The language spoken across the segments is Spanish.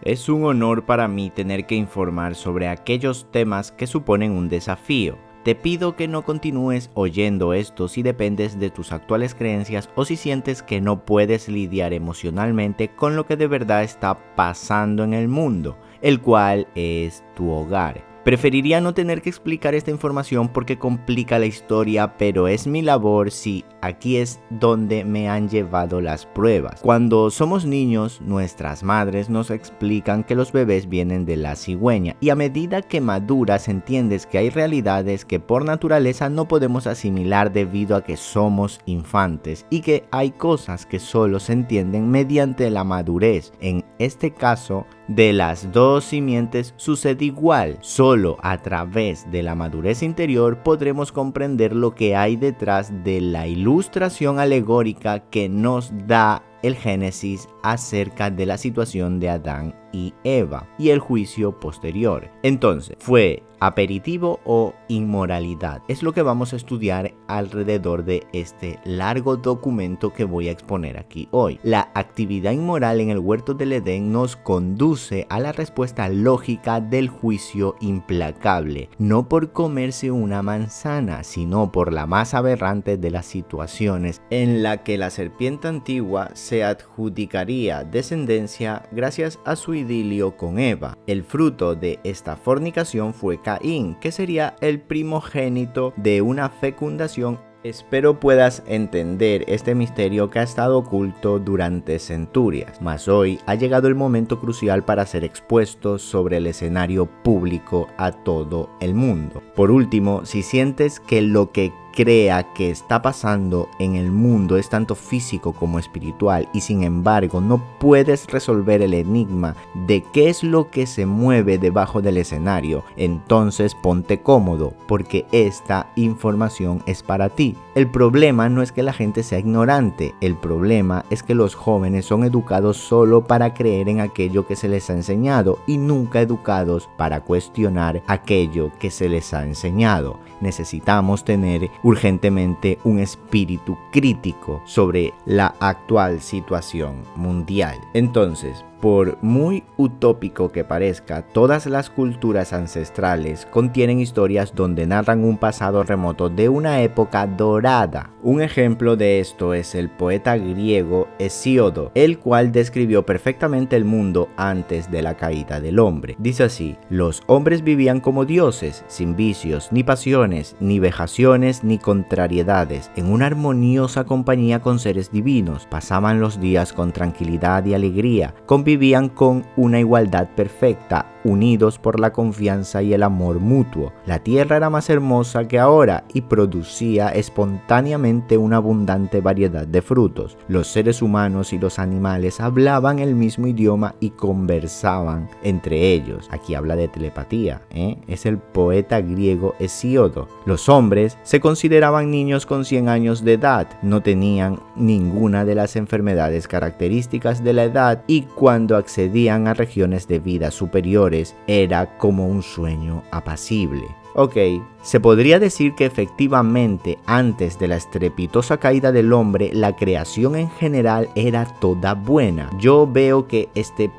Es un honor para mí tener que informar sobre aquellos temas que suponen un desafío. Te pido que no continúes oyendo esto si dependes de tus actuales creencias o si sientes que no puedes lidiar emocionalmente con lo que de verdad está pasando en el mundo, el cual es tu hogar. Preferiría no tener que explicar esta información porque complica la historia, pero es mi labor. Sí, aquí es donde me han llevado las pruebas. Cuando somos niños, nuestras madres nos explican que los bebés vienen de la cigüeña, y a medida que maduras entiendes que hay realidades que por naturaleza no podemos asimilar debido a que somos infantes, y que hay cosas que solo se entienden mediante la madurez. En este caso, de las dos simientes sucede igual. Solo a través de la madurez interior podremos comprender lo que hay detrás de la ilustración alegórica que nos da el Génesis acerca de la situación de Adán y Eva y el juicio posterior. Entonces, ¿fue aperitivo o inmoralidad? Es lo que vamos a estudiar alrededor de este largo documento que voy a exponer aquí hoy. La actividad inmoral en el huerto del Edén nos conduce a la respuesta lógica del juicio implacable, no por comerse una manzana, sino por la más aberrante de las situaciones en la que la serpiente antigua se adjudicaría descendencia gracias a su idilio con Eva. El fruto de esta fornicación fue Caín, que sería el primogénito de una fecundación. Espero puedas entender este misterio que ha estado oculto durante centurias, mas hoy ha llegado el momento crucial para ser expuesto sobre el escenario público a todo el mundo. Por último, si sientes que lo que crea que está pasando en el mundo es tanto físico como espiritual y sin embargo no puedes resolver el enigma de qué es lo que se mueve debajo del escenario, entonces ponte cómodo porque esta información es para ti. El problema no es que la gente sea ignorante, el problema es que los jóvenes son educados solo para creer en aquello que se les ha enseñado y nunca educados para cuestionar aquello que se les ha enseñado. Necesitamos tener urgentemente un espíritu crítico sobre la actual situación mundial. Entonces, por muy utópico que parezca, todas las culturas ancestrales contienen historias donde narran un pasado remoto de una época dorada. Un ejemplo de esto es el poeta griego Hesíodo, el cual describió perfectamente el mundo antes de la caída del hombre. Dice así: los hombres vivían como dioses, sin vicios, ni pasiones, ni vejaciones, ni contrariedades, en una armoniosa compañía con seres divinos. Pasaban los días con tranquilidad y alegría, vivían con una igualdad perfecta, unidos por la confianza y el amor mutuo. La tierra era más hermosa que ahora y producía espontáneamente una abundante variedad de frutos. Los seres humanos y los animales hablaban el mismo idioma y conversaban entre ellos. Aquí habla de telepatía, es el poeta griego Hesíodo. Los hombres se consideraban niños con 100 años de edad, no tenían ninguna de las enfermedades características de la edad y cuando accedían a regiones de vida superiores era como un sueño apacible. Ok, se podría decir que efectivamente antes de la estrepitosa caída del hombre, la creación en general era toda buena. Yo veo que este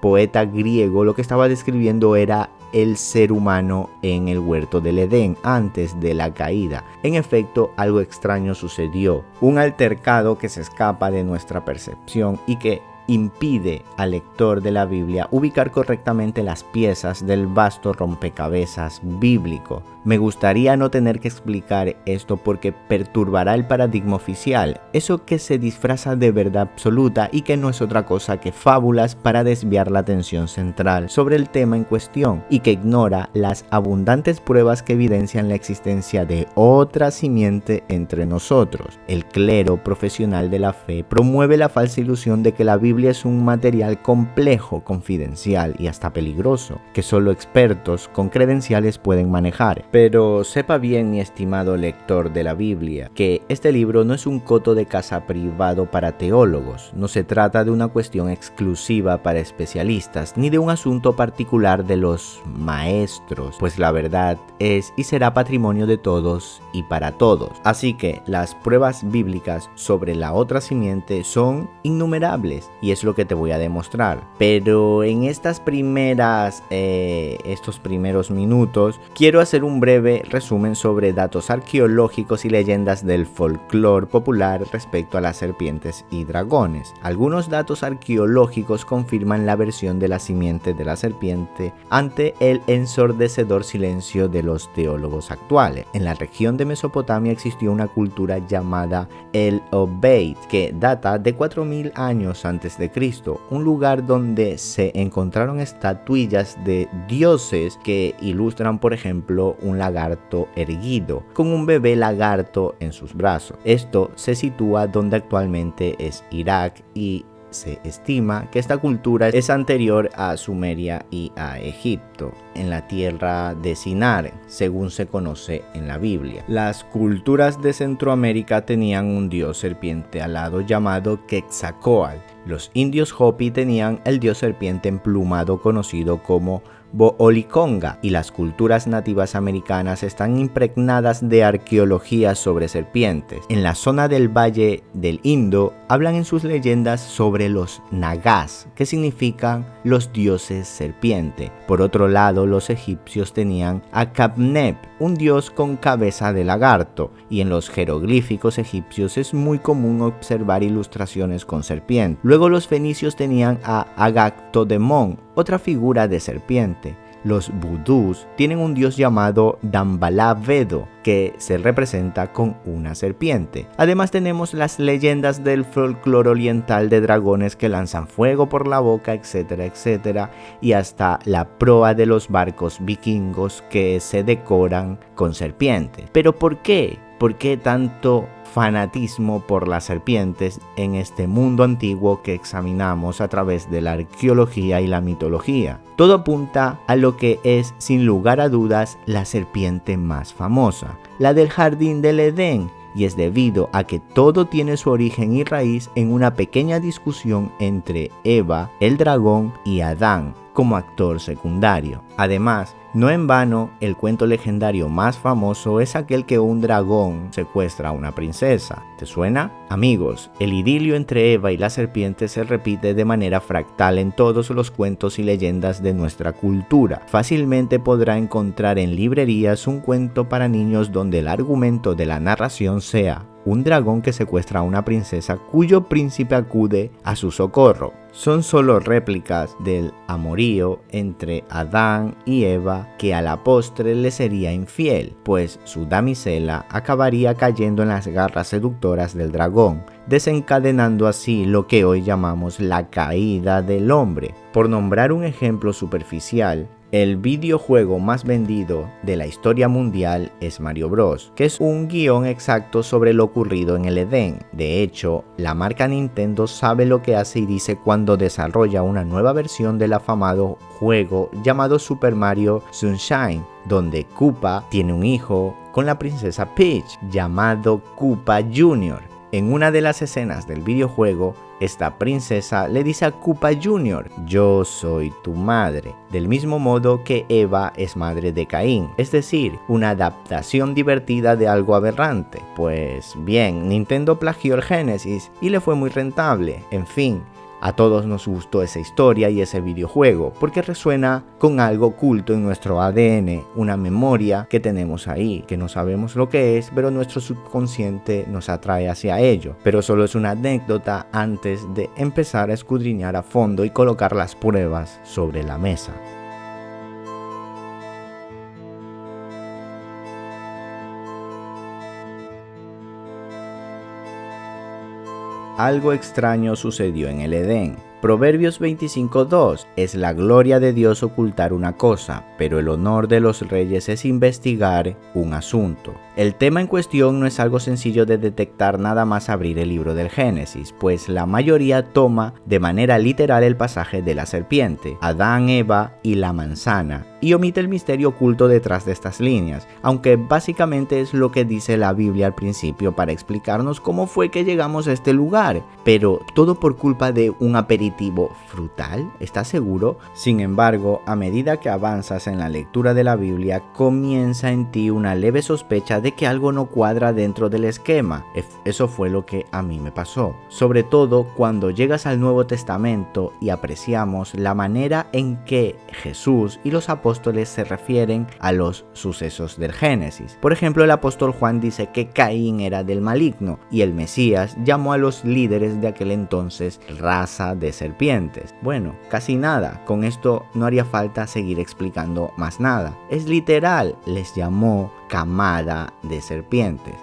poeta griego lo que estaba describiendo era el ser humano en el huerto del Edén antes de la caída. En efecto, algo extraño sucedió, un altercado que se escapa de nuestra percepción y que impide al lector de la Biblia ubicar correctamente las piezas del vasto rompecabezas bíblico. Me gustaría no tener que explicar esto porque perturbará el paradigma oficial, eso que se disfraza de verdad absoluta y que no es otra cosa que fábulas para desviar la atención central sobre el tema en cuestión y que ignora las abundantes pruebas que evidencian la existencia de otra simiente entre nosotros. El clero profesional de la fe promueve la falsa ilusión de que la Biblia es un material complejo, confidencial y hasta peligroso, que solo expertos con credenciales pueden manejar. Pero sepa bien, mi estimado lector de la Biblia, que este libro no es un coto de caza privado para teólogos, no se trata de una cuestión exclusiva para especialistas, ni de un asunto particular de los maestros, pues la verdad es y será patrimonio de todos y para todos. Así que las pruebas bíblicas sobre la otra simiente son innumerables y es lo que te voy a demostrar. Pero en estos primeros minutos quiero hacer un breve resumen sobre datos arqueológicos y leyendas del folclore popular respecto a las serpientes y dragones. Algunos datos arqueológicos confirman la versión de la simiente de la serpiente ante el ensordecedor silencio de los teólogos actuales. En la región de Mesopotamia existió una cultura llamada el Obeid, que data de 4000 años antes de Cristo, un lugar donde se encontraron estatuillas de dioses que ilustran, por ejemplo, un lagarto erguido con un bebé lagarto en sus brazos. Esto se sitúa donde actualmente es Irak y se estima que esta cultura es anterior a Sumeria y a Egipto, en la tierra de Sinar, según se conoce en la Biblia. Las culturas de Centroamérica tenían un dios serpiente alado llamado Quetzalcóatl. Los indios Hopi tenían el dios serpiente emplumado conocido como Booliconga, y las culturas nativas americanas están impregnadas de arqueología sobre serpientes. En la zona del Valle del Indo hablan en sus leyendas sobre los Nagas, que significan los dioses serpiente. Por otro lado, los egipcios tenían a Qamnep, un dios con cabeza de lagarto, y en los jeroglíficos egipcios es muy común observar ilustraciones con serpiente. Luego los fenicios tenían a Agactodemón, otra figura de serpiente. Los vudús tienen un dios llamado Dambala-Vedo, que se representa con una serpiente. Además tenemos las leyendas del folclore oriental de dragones que lanzan fuego por la boca, etcétera, etcétera, y hasta la proa de los barcos vikingos que se decoran con serpientes. ¿Pero por qué? ¿Por qué tanto fanatismo por las serpientes en este mundo antiguo que examinamos a través de la arqueología y la mitología? Todo apunta a lo que es, sin lugar a dudas, la serpiente más famosa, la del Jardín del Edén, y es debido a que todo tiene su origen y raíz en una pequeña discusión entre Eva, el dragón, y Adán, como actor secundario. Además, no en vano, el cuento legendario más famoso es aquel que un dragón secuestra a una princesa. ¿Te suena? Amigos, el idilio entre Eva y la serpiente se repite de manera fractal en todos los cuentos y leyendas de nuestra cultura. Fácilmente podrá encontrar en librerías un cuento para niños donde el argumento de la narración sea un dragón que secuestra a una princesa cuyo príncipe acude a su socorro. Son solo réplicas del amorío entre Adán y Eva, que a la postre le sería infiel, pues su damisela acabaría cayendo en las garras seductoras del dragón, desencadenando así lo que hoy llamamos la caída del hombre. Por nombrar un ejemplo superficial, el videojuego más vendido de la historia mundial es Mario Bros, que es un guión exacto sobre lo ocurrido en el Edén. De hecho, la marca Nintendo sabe lo que hace y dice cuando desarrolla una nueva versión del afamado juego llamado Super Mario Sunshine, donde Koopa tiene un hijo con la princesa Peach, llamado Koopa Jr. En una de las escenas del videojuego, esta princesa le dice a Koopa Jr., yo soy tu madre, del mismo modo que Eva es madre de Caín, es decir, una adaptación divertida de algo aberrante. Pues bien, Nintendo plagió el Génesis y le fue muy rentable. En fin, a todos nos gustó esa historia y ese videojuego porque resuena con algo oculto en nuestro ADN, una memoria que tenemos ahí, que no sabemos lo que es, pero nuestro subconsciente nos atrae hacia ello. Pero solo es una anécdota antes de empezar a escudriñar a fondo y colocar las pruebas sobre la mesa. Algo extraño sucedió en el Edén. Proverbios 25:2 es la gloria de Dios ocultar una cosa, pero el honor de los reyes es investigar un asunto. El tema en cuestión no es algo sencillo de detectar nada más abrir el libro del Génesis, pues la mayoría toma de manera literal el pasaje de la serpiente, Adán, Eva y la manzana, y omite el misterio oculto detrás de estas líneas, aunque básicamente es lo que dice la Biblia al principio para explicarnos cómo fue que llegamos a este lugar. Pero todo por culpa de un aperitivo frutal, ¿estás seguro? Sin embargo, a medida que avanzas en la lectura de la Biblia, comienza en ti una leve sospecha de que algo no cuadra dentro del esquema. Eso fue lo que a mí me pasó. Sobre todo cuando llegas al Nuevo Testamento y apreciamos la manera en que Jesús y los apóstoles se refieren a los sucesos del Génesis. Por ejemplo, el apóstol Juan dice que Caín era del maligno y el Mesías llamó a los líderes de aquel entonces raza de serpientes. Bueno, casi nada. Con esto no haría falta seguir explicando más nada. Es literal, les llamó camada de serpientes.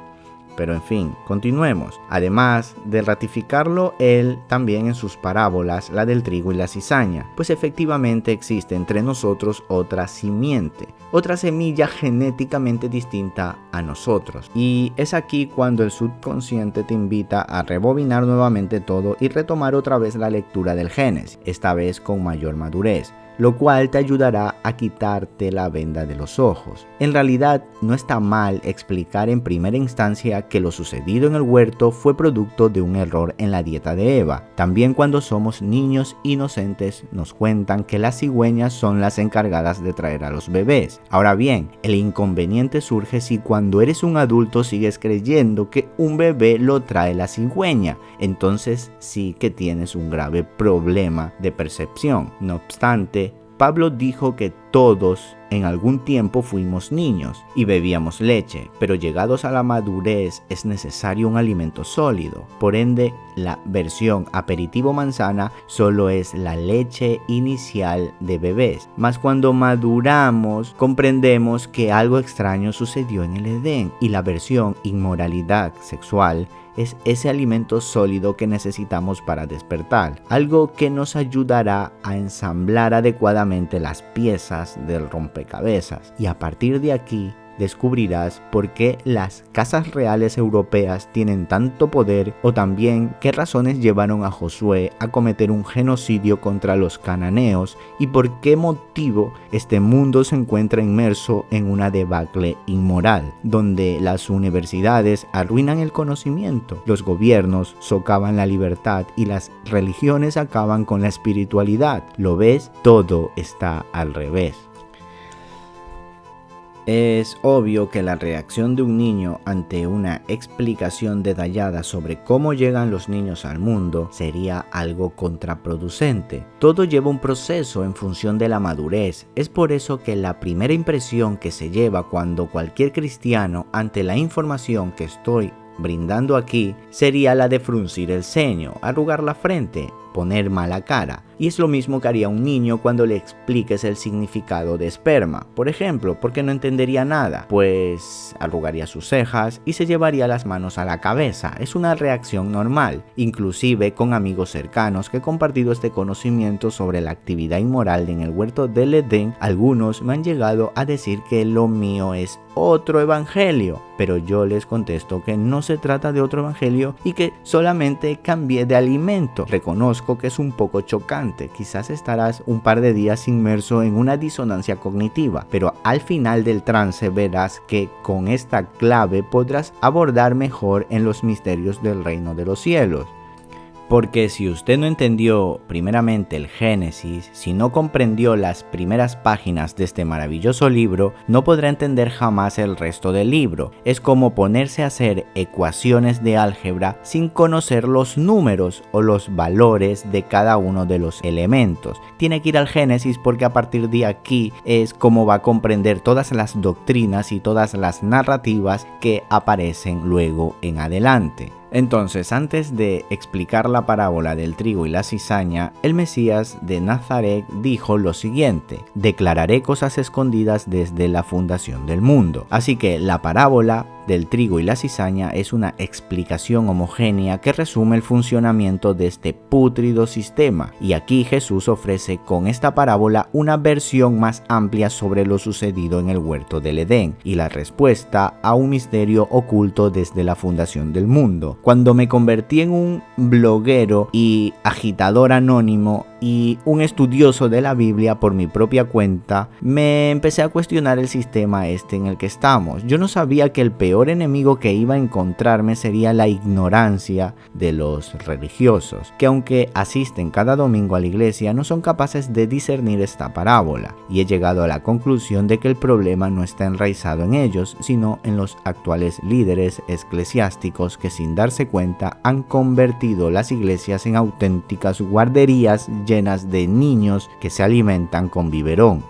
Pero en fin, continuemos. Además de ratificarlo él también en sus parábolas, la del trigo y la cizaña, pues efectivamente existe entre nosotros otra simiente, otra semilla genéticamente distinta a nosotros. Y es aquí cuando el subconsciente te invita a rebobinar nuevamente todo y retomar otra vez la lectura del Génesis, esta vez con mayor madurez, lo cual te ayudará a quitarte la venda de los ojos. En realidad, no está mal explicar en primera instancia que lo sucedido en el huerto fue producto de un error en la dieta de Eva. También cuando somos niños inocentes nos cuentan que las cigüeñas son las encargadas de traer a los bebés. Ahora bien, el inconveniente surge si cuando eres un adulto sigues creyendo que un bebé lo trae la cigüeña. Entonces sí que tienes un grave problema de percepción. No obstante, Pablo dijo que todos en algún tiempo fuimos niños y bebíamos leche, pero llegados a la madurez es necesario un alimento sólido. Por ende, la versión aperitivo manzana solo es la leche inicial de bebés. Mas cuando maduramos, comprendemos que algo extraño sucedió en el Edén y la versión inmoralidad sexual es ese alimento sólido que necesitamos para despertar, algo que nos ayudará a ensamblar adecuadamente las piezas del rompecabezas. Y a partir de aquí descubrirás por qué las casas reales europeas tienen tanto poder, o también qué razones llevaron a Josué a cometer un genocidio contra los cananeos y por qué motivo este mundo se encuentra inmerso en una debacle inmoral, donde las universidades arruinan el conocimiento, los gobiernos socavan la libertad y las religiones acaban con la espiritualidad. ¿Lo ves? Todo está al revés. Es obvio que la reacción de un niño ante una explicación detallada sobre cómo llegan los niños al mundo sería algo contraproducente. Todo lleva un proceso en función de la madurez. Es por eso que la primera impresión que se lleva cuando cualquier cristiano ante la información que estoy brindando aquí sería la de fruncir el ceño, arrugar la frente, poner mala cara. Y es lo mismo que haría un niño cuando le expliques el significado de esperma. Por ejemplo, porque no entendería nada, pues arrugaría sus cejas y se llevaría las manos a la cabeza. Es una reacción normal, inclusive con amigos cercanos que he compartido este conocimiento sobre la actividad inmoral en el huerto del Edén. Algunos me han llegado a decir que lo mío es otro evangelio, pero yo les contesto que no se trata de otro evangelio y que solamente cambié de alimento. Reconozco que es un poco chocante, quizás estarás un par de días inmerso en una disonancia cognitiva, pero al final del trance verás que con esta clave podrás abordar mejor en los misterios del reino de los cielos. Porque si usted no entendió primeramente el Génesis, si no comprendió las primeras páginas de este maravilloso libro, no podrá entender jamás el resto del libro. Es como ponerse a hacer ecuaciones de álgebra sin conocer los números o los valores de cada uno de los elementos. Tiene que ir al Génesis porque a partir de aquí es como va a comprender todas las doctrinas y todas las narrativas que aparecen luego en adelante. Entonces, antes de explicar la parábola del trigo y la cizaña, el Mesías de Nazaret dijo lo siguiente: declararé cosas escondidas desde la fundación del mundo. Así que la parábola del trigo y la cizaña es una explicación homogénea que resume el funcionamiento de este pútrido sistema. Y aquí Jesús ofrece con esta parábola una versión más amplia sobre lo sucedido en el huerto del Edén y la respuesta a un misterio oculto desde la fundación del mundo. Cuando me convertí en un bloguero y agitador anónimo, y un estudioso de la Biblia por mi propia cuenta, me empecé a cuestionar el sistema en el que estamos. Yo no sabía que el peor enemigo que iba a encontrarme sería la ignorancia de los religiosos, que aunque asisten cada domingo a la iglesia, no son capaces de discernir esta parábola, y he llegado a la conclusión de que el problema no está enraizado en ellos, sino en los actuales líderes eclesiásticos que, sin darse cuenta, han convertido las iglesias en auténticas guarderías llenas de niños que se alimentan con biberón,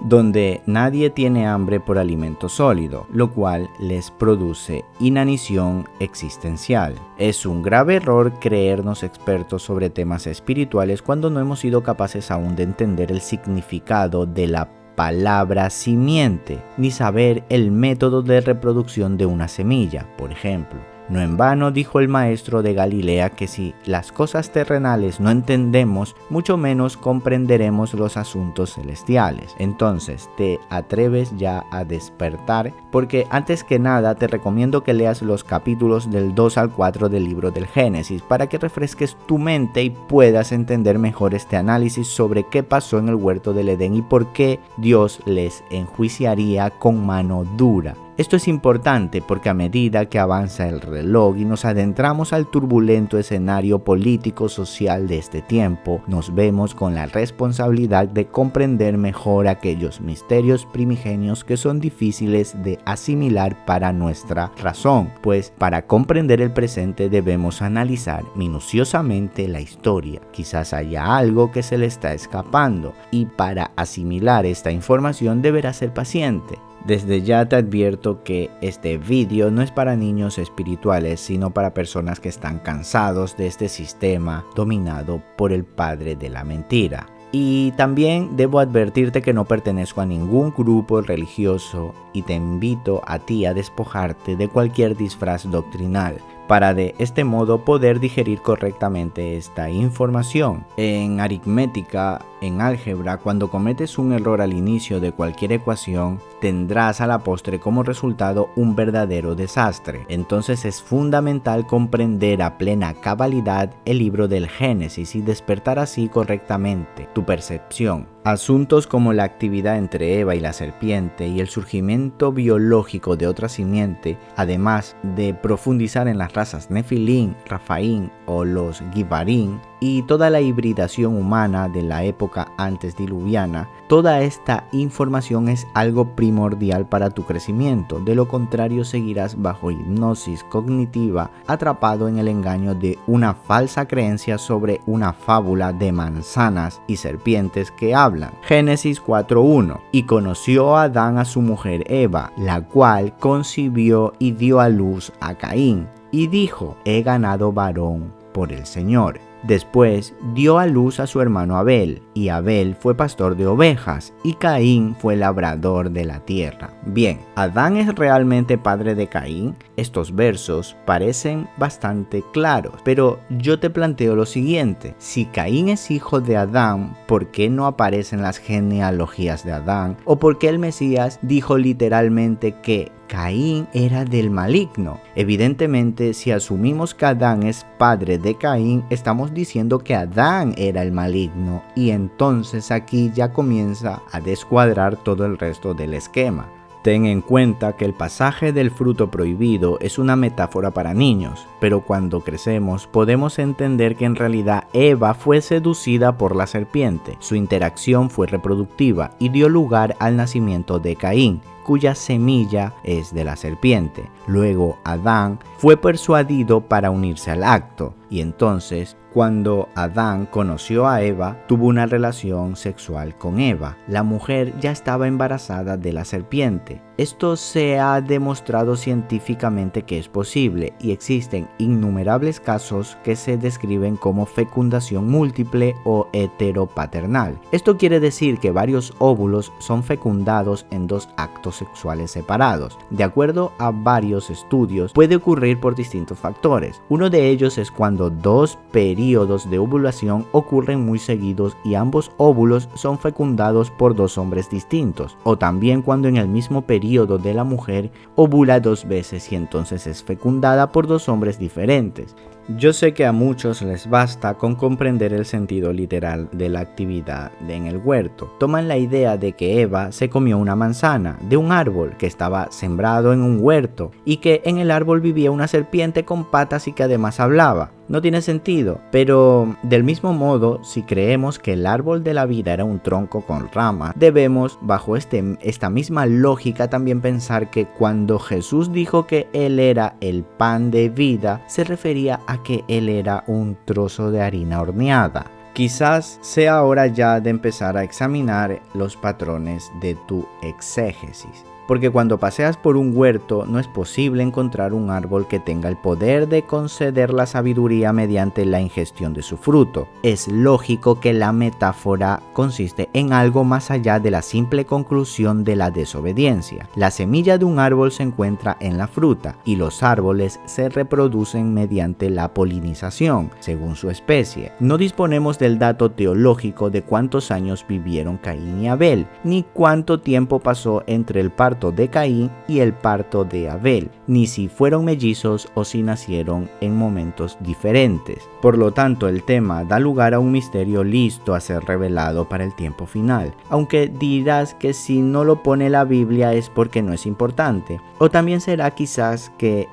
donde nadie tiene hambre por alimento sólido, lo cual les produce inanición existencial. Es un grave error creernos expertos sobre temas espirituales cuando no hemos sido capaces aún de entender el significado de la palabra simiente, ni saber el método de reproducción de una semilla, por ejemplo. No en vano dijo el maestro de Galilea que si las cosas terrenales no entendemos, mucho menos comprenderemos los asuntos celestiales. Entonces, ¿te atreves ya a despertar? Porque antes que nada te recomiendo que leas los capítulos del 2 al 4 del libro del Génesis para que refresques tu mente y puedas entender mejor este análisis sobre qué pasó en el huerto del Edén y por qué Dios les enjuiciaría con mano dura. Esto es importante porque a medida que avanza el reloj y nos adentramos al turbulento escenario político-social de este tiempo, nos vemos con la responsabilidad de comprender mejor aquellos misterios primigenios que son difíciles de asimilar para nuestra razón, pues para comprender el presente debemos analizar minuciosamente la historia. Quizás haya algo que se le está escapando y para asimilar esta información deberás ser paciente. Desde ya te advierto que este vídeo no es para niños espirituales, sino para personas que están cansados de este sistema dominado por el padre de la mentira. Y también debo advertirte que no pertenezco a ningún grupo religioso y te invito a ti a despojarte de cualquier disfraz doctrinal para de este modo poder digerir correctamente esta información. En aritmética, en álgebra, cuando cometes un error al inicio de cualquier ecuación, tendrás a la postre como resultado un verdadero desastre. Entonces es fundamental comprender a plena cabalidad el libro del Génesis y despertar así correctamente tu percepción. Asuntos como la actividad entre Eva y la serpiente y el surgimiento biológico de otra simiente, además de profundizar en las razas Nefilim, Rafaín o los Gibarín y toda la hibridación humana de la época antediluviana, toda esta información es algo primordial para tu crecimiento. De lo contrario, seguirás bajo hipnosis cognitiva, atrapado en el engaño de una falsa creencia sobre una fábula de manzanas y serpientes que hablan. Génesis 4:1. Y conoció Adán a su mujer Eva, la cual concibió y dio a luz a Caín, y dijo: he ganado varón por el Señor. Después dio a luz a su hermano Abel, y Abel fue pastor de ovejas, y Caín fue labrador de la tierra. Bien, ¿Adán es realmente padre de Caín? Estos versos parecen bastante claros, pero yo te planteo lo siguiente: si Caín es hijo de Adán, ¿por qué no aparecen las genealogías de Adán? ¿O por qué el Mesías dijo literalmente que Caín era del maligno? Evidentemente, si asumimos que Adán es padre de Caín, estamos diciendo que Adán era el maligno, y entonces aquí ya comienza a descuadrar todo el resto del esquema. Ten en cuenta que el pasaje del fruto prohibido es una metáfora para niños, pero cuando crecemos podemos entender que en realidad Eva fue seducida por la serpiente. Su interacción fue reproductiva y dio lugar al nacimiento de Caín, cuya semilla es de la serpiente. Luego Adán fue persuadido para unirse al acto, y entonces cuando Adán conoció a Eva, tuvo una relación sexual con Eva. La mujer ya estaba embarazada de la serpiente. Esto se ha demostrado científicamente que es posible, y existen innumerables casos que se describen como fecundación múltiple o heteropaternal. Esto quiere decir que varios óvulos son fecundados en dos actos sexuales separados. De acuerdo a varios estudios, puede ocurrir por distintos factores. Uno de ellos es cuando dos periodos de ovulación ocurren muy seguidos y ambos óvulos son fecundados por dos hombres distintos, o también cuando en el mismo periodo de la mujer ovula dos veces y entonces es fecundada por dos hombres diferentes. Yo sé que a muchos les basta con comprender el sentido literal de la actividad en el huerto. Toman la idea de que Eva se comió una manzana de un árbol que estaba sembrado en un huerto y que en el árbol vivía una serpiente con patas y que además hablaba. No tiene sentido, pero del mismo modo, si creemos que el árbol de la vida era un tronco con ramas, debemos, bajo esta misma lógica, también pensar que cuando Jesús dijo que Él era el pan de vida, se refería a que Él era un trozo de harina horneada. Quizás sea hora ya de empezar a examinar los patrones de tu exégesis. Porque cuando paseas por un huerto no es posible encontrar un árbol que tenga el poder de conceder la sabiduría mediante la ingestión de su fruto. Es lógico que la metáfora consiste en algo más allá de la simple conclusión de la desobediencia. La semilla de un árbol se encuentra en la fruta y los árboles se reproducen mediante la polinización, según su especie. No disponemos del dato teológico de cuántos años vivieron Caín y Abel, ni cuánto tiempo pasó entre el parto de Caín y el parto de Abel, ni si fueron mellizos o si nacieron en momentos diferentes. Por lo tanto, el tema da lugar a un misterio listo a ser revelado para el tiempo final, aunque dirás que si no lo pone la Biblia es porque no es importante. O también será quizás que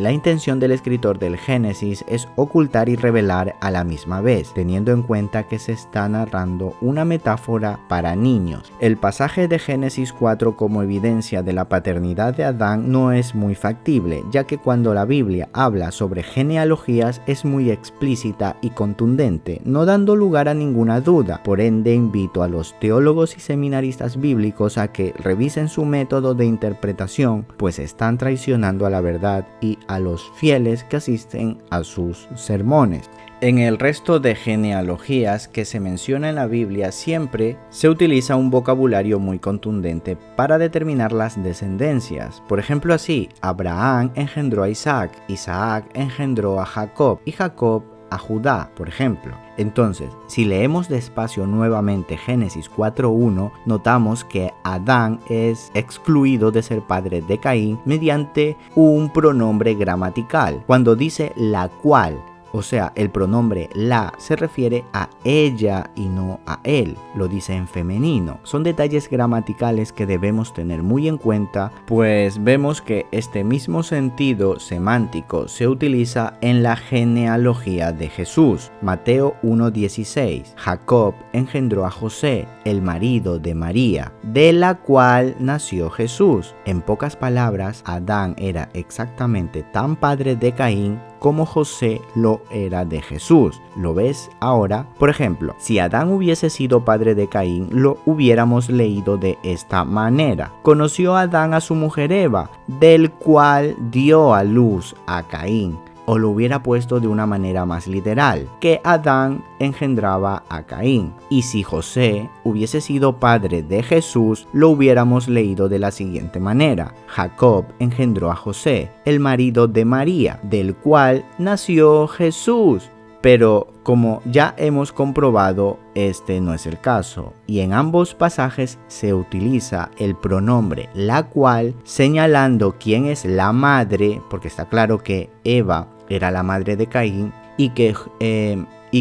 la intención del escritor del Génesis es ocultar y revelar a la misma vez, teniendo en cuenta que se está narrando una metáfora para niños. El pasaje de Génesis 4 como evidencia de la paternidad de Adán no es muy factible, ya que cuando la Biblia habla sobre genealogías es muy explícita y contundente, no dando lugar a ninguna duda. Por ende, invito a los teólogos y seminaristas bíblicos a que revisen su método de interpretación, pues están traicionando a la verdad y a los fieles que asisten a sus sermones. En el resto de genealogías que se menciona en la Biblia siempre se utiliza un vocabulario muy contundente para determinar las descendencias. Por ejemplo, así, Abraham engendró a Isaac, Isaac engendró a Jacob y Jacob a Judá, por ejemplo. Entonces, si leemos despacio nuevamente Génesis 4:1, notamos que Adán es excluido de ser padre de Caín mediante un pronombre gramatical. Cuando dice la cual, o sea, el pronombre la se refiere a ella y no a él, lo dice en femenino. Son detalles gramaticales que debemos tener muy en cuenta, pues vemos que este mismo sentido semántico se utiliza en la genealogía de Jesús. Mateo 1:16, Jacob engendró a José, el marido de María, de la cual nació Jesús. En pocas palabras, Adán era exactamente tan padre de Caín como José lo era de Jesús. ¿Lo ves ahora? Por ejemplo, si Adán hubiese sido padre de Caín, lo hubiéramos leído de esta manera. Conoció Adán a su mujer Eva, del cual dio a luz a Caín. O lo hubiera puesto de una manera más literal, que Adán engendraba a Caín. Y si José hubiese sido padre de Jesús, lo hubiéramos leído de la siguiente manera: Jacob engendró a José, el marido de María, del cual nació Jesús. Pero como ya hemos comprobado, este no es el caso, y en ambos pasajes se utiliza el pronombre la cual, señalando quién es la madre, porque está claro que Eva era la madre de Caín y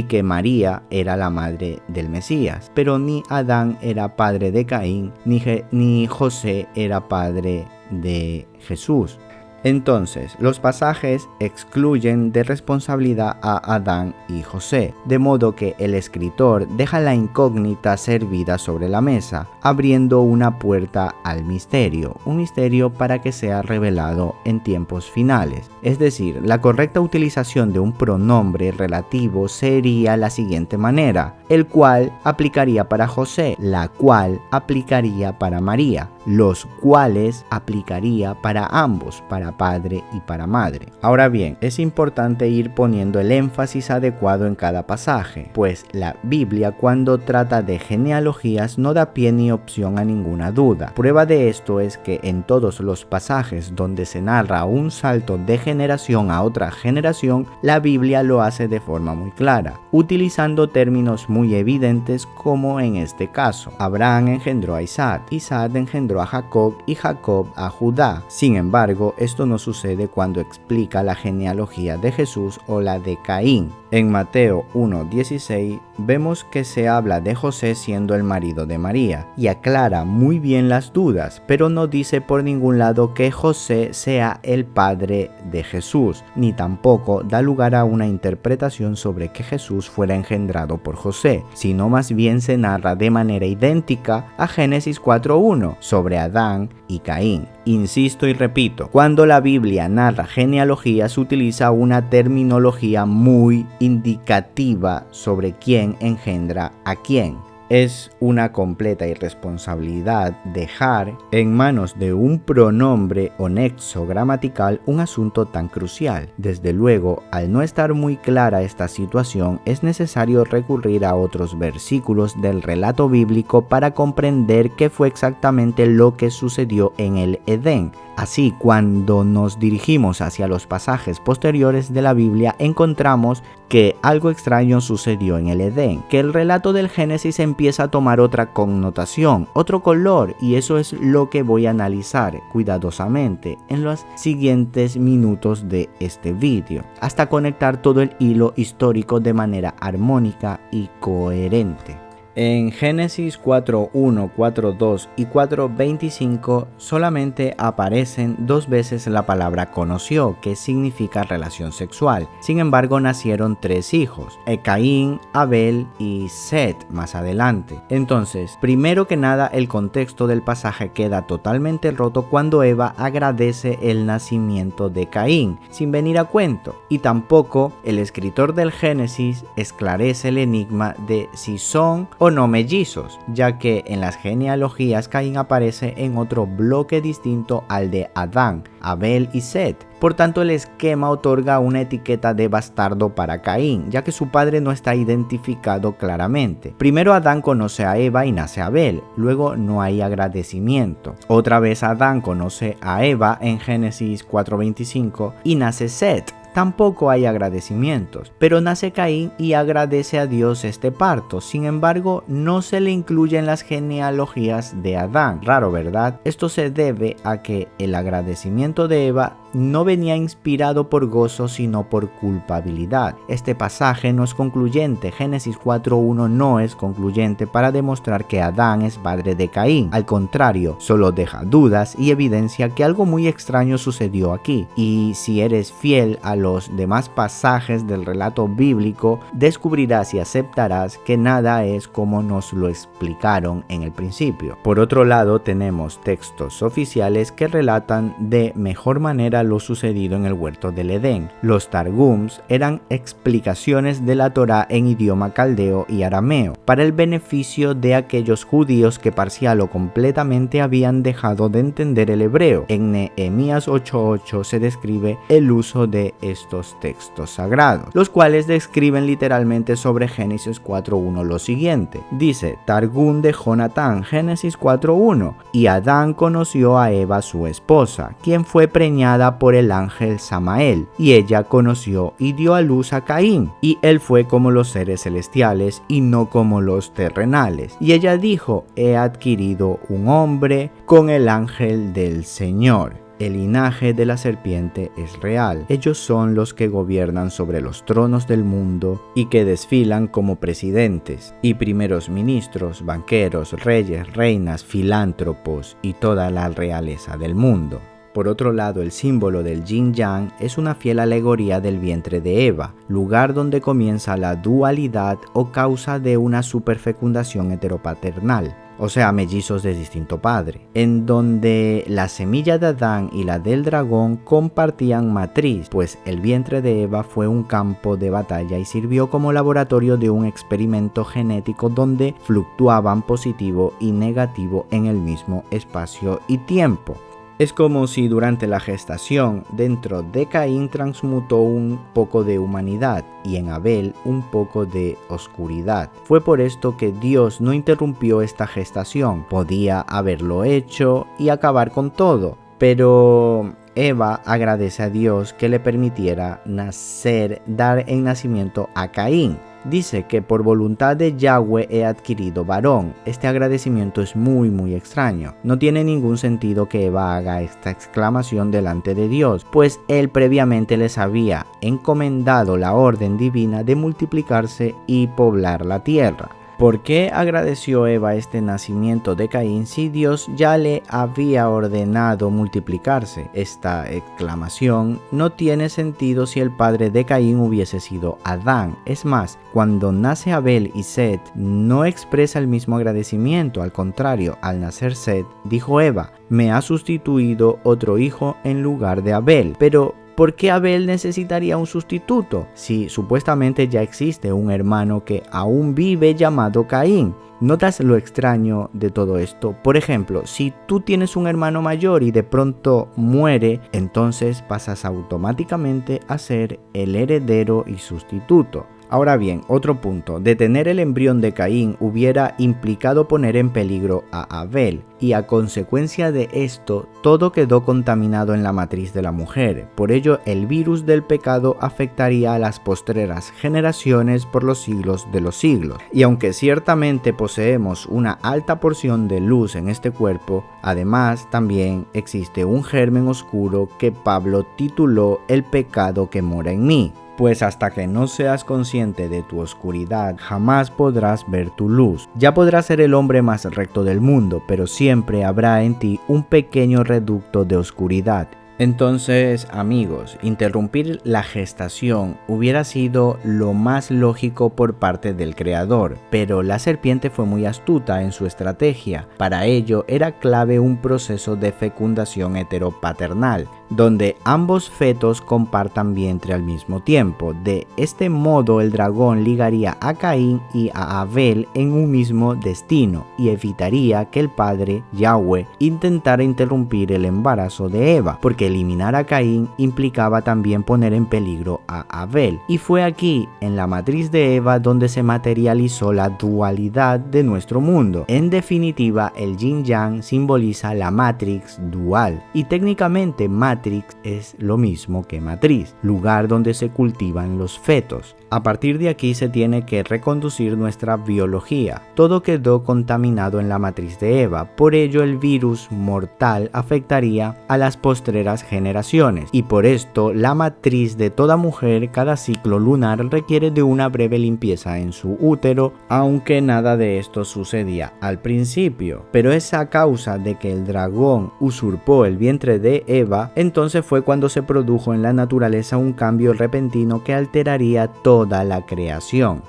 que María era la madre del Mesías. Pero ni Adán era padre de Caín, ni José era padre de Jesús. Entonces, los pasajes excluyen de responsabilidad a Adán y José, de modo que el escritor deja la incógnita servida sobre la mesa, abriendo una puerta al misterio, un misterio para que sea revelado en tiempos finales. Es decir, la correcta utilización de un pronombre relativo sería la siguiente manera: el cual aplicaría para José, la cual aplicaría para María, los cuales aplicaría para ambos, para padre y para madre. Ahora bien, es importante ir poniendo el énfasis adecuado en cada pasaje, pues la Biblia, cuando trata de genealogías, no da pie ni opción a ninguna duda. Prueba de esto es que en todos los pasajes donde se narra un salto de generación a otra generación, la Biblia lo hace de forma muy clara, utilizando términos muy evidentes como en este caso. Abraham engendró a Isaac, Isaac engendró a Jacob y Jacob a Judá. Sin embargo, esto esto no sucede cuando explica la genealogía de Jesús o la de Caín. En Mateo 1:16 vemos que se habla de José siendo el marido de María y aclara muy bien las dudas, pero no dice por ningún lado que José sea el padre de Jesús, ni tampoco da lugar a una interpretación sobre que Jesús fuera engendrado por José, sino más bien se narra de manera idéntica a Génesis 4:1 sobre Adán y Caín. Insisto y repito, cuando la Biblia narra genealogías utiliza una terminología muy indicativa sobre quién engendra a quién. Es una completa irresponsabilidad dejar en manos de un pronombre o nexo gramatical un asunto tan crucial. Desde luego, al no estar muy clara esta situación, es necesario recurrir a otros versículos del relato bíblico para comprender qué fue exactamente lo que sucedió en el Edén. Así, cuando nos dirigimos hacia los pasajes posteriores de la Biblia, encontramos que algo extraño sucedió en el Edén, que el relato del Génesis empieza a tomar otra connotación, otro color, y eso es lo que voy a analizar cuidadosamente en los siguientes minutos de este vídeo, hasta conectar todo el hilo histórico de manera armónica y coherente. En Génesis 4:1, 4:2 y 4:25 solamente aparecen dos veces la palabra conoció, que significa relación sexual. Sin embargo, nacieron tres hijos, Caín, Abel y Set más adelante. Entonces, primero que nada, el contexto del pasaje queda totalmente roto cuando Eva agradece el nacimiento de Caín, sin venir a cuento. Y tampoco el escritor del Génesis esclarece el enigma de si son o no mellizos, ya que en las genealogías Caín aparece en otro bloque distinto al de Adán, Abel y Set. Por tanto, el esquema otorga una etiqueta de bastardo para Caín, ya que su padre no está identificado claramente. Primero Adán conoce a Eva y nace Abel, luego no hay agradecimiento. Otra vez Adán conoce a Eva en Génesis 4:25 y nace Set. Tampoco hay agradecimientos, pero nace Caín y agradece a Dios este parto. Sin embargo, no se le incluye en las genealogías de Adán. Raro, ¿verdad? Esto se debe a que el agradecimiento de Eva no venía inspirado por gozo, sino por culpabilidad. Este pasaje no es concluyente. Génesis 4:1 no es concluyente para demostrar que Adán es padre de Caín. Al contrario, solo deja dudas y evidencia que algo muy extraño sucedió aquí. Y si eres fiel a los demás pasajes del relato bíblico, descubrirás y aceptarás que nada es como nos lo explicaron en el principio. Por otro lado, tenemos textos oficiales que relatan de mejor manera lo sucedido en el huerto del Edén. Los Targums eran explicaciones de la Torá en idioma caldeo y arameo, para el beneficio de aquellos judíos que parcial o completamente habían dejado de entender el hebreo. En Nehemías 8:8 se describe el uso de estos textos sagrados, los cuales describen literalmente sobre Génesis 4:1 lo siguiente. Dice, Targum de Jonatán, Génesis 4:1, y Adán conoció a Eva su esposa, quien fue preñada por el ángel Samael, y ella conoció y dio a luz a Caín, y él fue como los seres celestiales y no como los terrenales. Y ella dijo, he adquirido un hombre con el ángel del Señor. El linaje de la serpiente es real. Ellos son los que gobiernan sobre los tronos del mundo y que desfilan como presidentes y primeros ministros, banqueros, reyes, reinas, filántropos y toda la realeza del mundo. Por otro lado, el símbolo del yin yang es una fiel alegoría del vientre de Eva, lugar donde comienza la dualidad o causa de una superfecundación heteropaternal, o sea, mellizos de distinto padre, en donde la semilla de Adán y la del dragón compartían matriz, pues el vientre de Eva fue un campo de batalla y sirvió como laboratorio de un experimento genético donde fluctuaban positivo y negativo en el mismo espacio y tiempo. Es como si durante la gestación dentro de Caín transmutó un poco de humanidad y en Abel un poco de oscuridad. Fue por esto que Dios no interrumpió esta gestación. Podía haberlo hecho y acabar con todo, pero Eva agradece a Dios que le permitiera nacer, dar en nacimiento a Caín. Dice que por voluntad de Yahweh he adquirido varón. Este agradecimiento es muy extraño. No tiene ningún sentido que Eva haga esta exclamación delante de Dios, pues él previamente les había encomendado la orden divina de multiplicarse y poblar la tierra. ¿Por qué agradeció Eva este nacimiento de Caín si Dios ya le había ordenado multiplicarse? Esta exclamación no tiene sentido si el padre de Caín hubiese sido Adán. Es más, cuando nace Abel y Set, no expresa el mismo agradecimiento. Al contrario, al nacer Set, dijo Eva, me ha sustituido otro hijo en lugar de Abel. Pero ¿por qué Abel necesitaría un sustituto si supuestamente ya existe un hermano que aún vive llamado Caín? ¿Notas lo extraño de todo esto? Por ejemplo, si tú tienes un hermano mayor y de pronto muere, entonces pasas automáticamente a ser el heredero y sustituto. Ahora bien, otro punto, detener el embrión de Caín hubiera implicado poner en peligro a Abel, y a consecuencia de esto, todo quedó contaminado en la matriz de la mujer. Por ello, el virus del pecado afectaría a las postreras generaciones por los siglos de los siglos. Y aunque ciertamente poseemos una alta porción de luz en este cuerpo, además también existe un germen oscuro que Pablo tituló el pecado que mora en mí. Pues hasta que no seas consciente de tu oscuridad, jamás podrás ver tu luz. Ya podrás ser el hombre más recto del mundo, pero siempre habrá en ti un pequeño reducto de oscuridad. Entonces, amigos, interrumpir la gestación hubiera sido lo más lógico por parte del creador, pero la serpiente fue muy astuta en su estrategia. Para ello era clave un proceso de fecundación heteropaternal, donde ambos fetos compartan vientre al mismo tiempo. De este modo, el dragón ligaría a Caín y a Abel en un mismo destino y evitaría que el padre, Yahweh, intentara interrumpir el embarazo de Eva, porque eliminar a Caín implicaba también poner en peligro a Abel. Y fue aquí, en la matriz de Eva, donde se materializó la dualidad de nuestro mundo. En definitiva, el yin-yang simboliza la matrix dual, y técnicamente matrix es lo mismo que matriz, lugar donde se cultivan los fetos. A partir de aquí se tiene que reconducir nuestra biología. Todo quedó contaminado en la matriz de Eva, por ello el virus mortal afectaría a las postreras generaciones, y por esto la matriz de toda mujer cada ciclo lunar requiere de una breve limpieza en su útero, aunque nada de esto sucedía al principio. Pero es a causa de que el dragón usurpó el vientre de Eva, entonces fue cuando se produjo en la naturaleza un cambio repentino que alteraría toda la creación.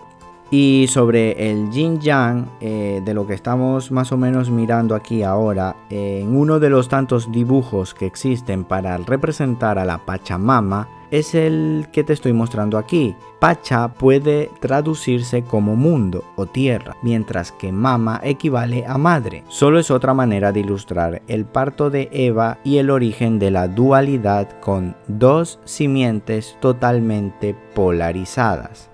Y sobre el yin yang, de lo que estamos más o menos mirando aquí ahora, en uno de los tantos dibujos que existen para representar a la Pachamama, es el que te estoy mostrando aquí. Pacha puede traducirse como mundo o tierra, mientras que mama equivale a madre. Solo es otra manera de ilustrar el parto de Eva y el origen de la dualidad con dos simientes totalmente polarizadas.